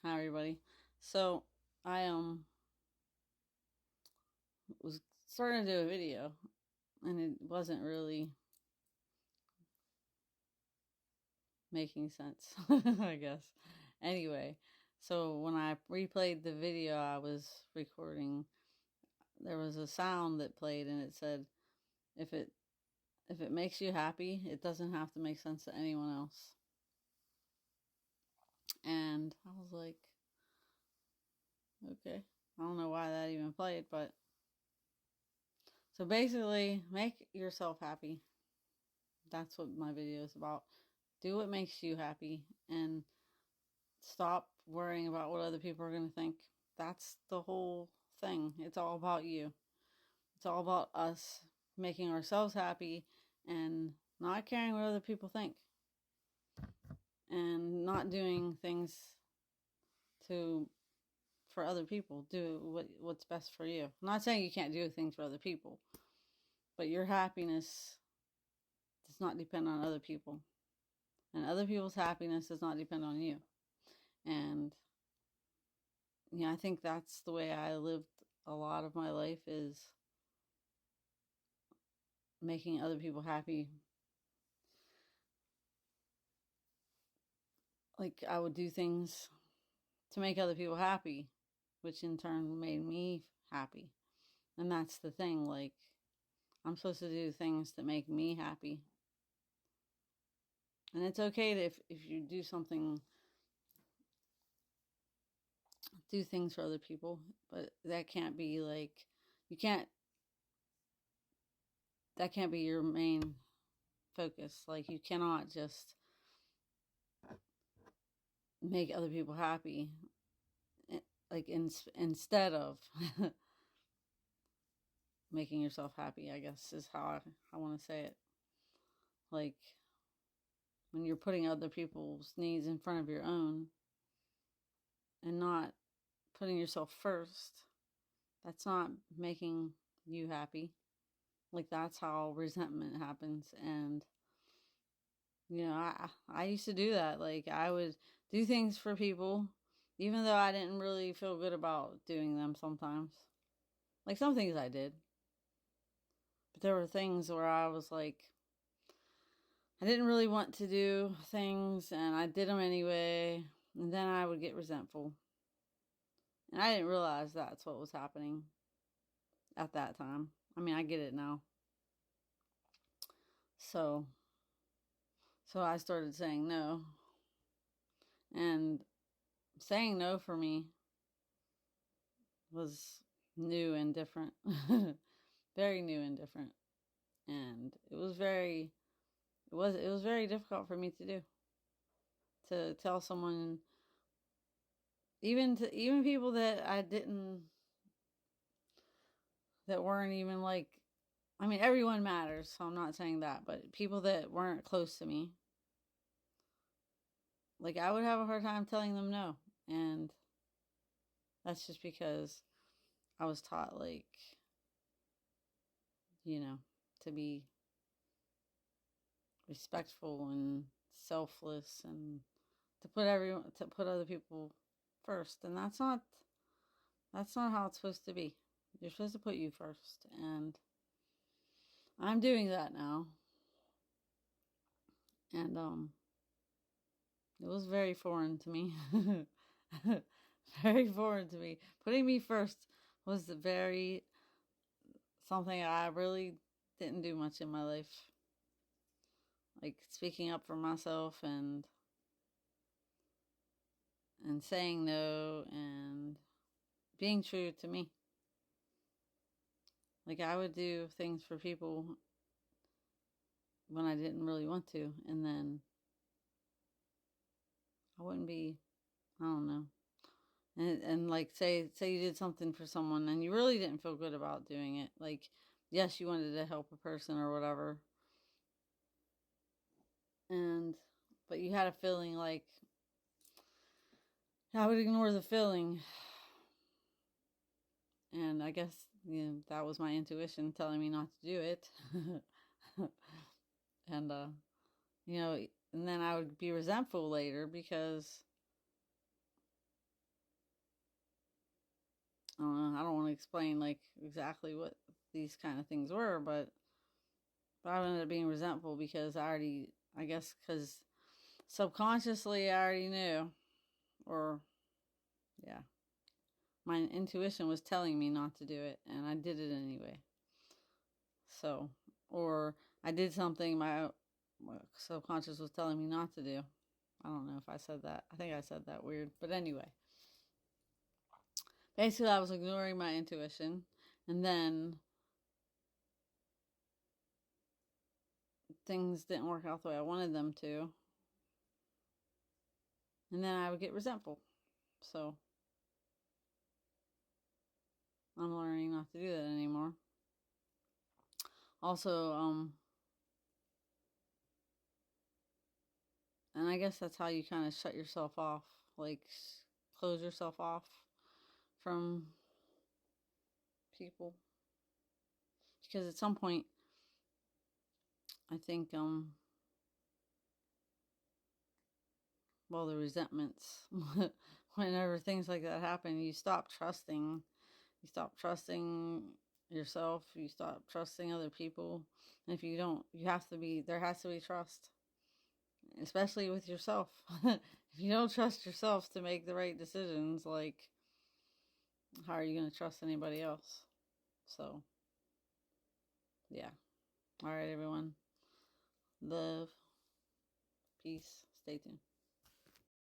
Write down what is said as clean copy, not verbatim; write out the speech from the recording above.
Hi everybody. So I was starting to do a video and it wasn't really making sense, I guess. Anyway, so when I replayed the video I was recording, there was a sound that played and it said if it if it makes you happy, it doesn't have to make sense to anyone else. And I was like, okay. I don't know why that even played, but so basically, make yourself happy. That's what my video is about. Do what makes you happy and stop worrying about what other people are going to think. That's the whole thing. It's all about you. It's all about us making ourselves happy and not caring what other people think and not doing things to for other people. Do what's best for you. I'm not saying you can't do things for other people, but your happiness does not depend on other people. And other people's happiness does not depend on you. And yeah, I think that's the way I lived a lot of my life is making other people happy. Like I would do things to make other people happy, which in turn made me happy. And that's the thing, like I'm supposed to do things that make me happy. And it's okay to if you do things for other people, but that can't be like you can't that can't be your main focus. Like you cannot just make other people happy like instead of making yourself happy, I guess is how I want to say it. Like when you're putting other people's needs in front of your own and not putting yourself first, that's not making you happy. Like that's how resentment happens. And I used to do that. Like I would do things for people even though I didn't really feel good about doing them sometimes. Like some things I did, but there were things where I was like, I didn't really want to do things and I did them anyway. And then I would get resentful. And I didn't realize that's what was happening at that time. I mean, I get it now. So, so I started saying no. And saying no for me was new and different. Very new and different. And it was very difficult for me to do. To tell someone even people that I didn't that weren't even like I mean everyone matters, so I'm not saying that, but people that weren't close to me, like I would have a hard time telling them no. And that's just because I was taught like, you know, to be respectful and selfless and to put other people first. And that's not how it's supposed to be. You're supposed to put you first. And I'm doing that now. And it was very foreign to me. Very foreign to me. Putting me first was very something I really didn't do much in my life. Like speaking up for myself and saying no and being true to me. Like I would do things for people when I didn't really want to, and then I wouldn't be, I don't know. And like say you did something for someone and you really didn't feel good about doing it. Like yes, you wanted to help a person or whatever. And but you had a feeling like I would ignore the feeling. And I guess that was my intuition telling me not to do it. And and then I would be resentful later because I don't know. I don't want to explain like exactly what these kind of things were, but I ended up being resentful because I guess, because subconsciously I already knew, or yeah, my intuition was telling me not to do it, and I did it anyway. So, or I did something my subconscious was telling me not to do. I don't know if I said that. I think I said that weird. But anyway, basically, I was ignoring my intuition. And then things didn't work out the way I wanted them to. And then I would get resentful. So I'm learning not to do that anymore. Also, and I guess that's how you kind of shut yourself off, like close yourself off from people. Because at some point, I think, well, the resentments, whenever things like that happen, you stop trusting. You stop trusting yourself. You stop trusting other people. And if you don't, there has to be trust, especially with yourself. If you don't trust yourself to make the right decisions, like, how are you going to trust anybody else? So, yeah. All right, everyone. Love, peace. Stay tuned.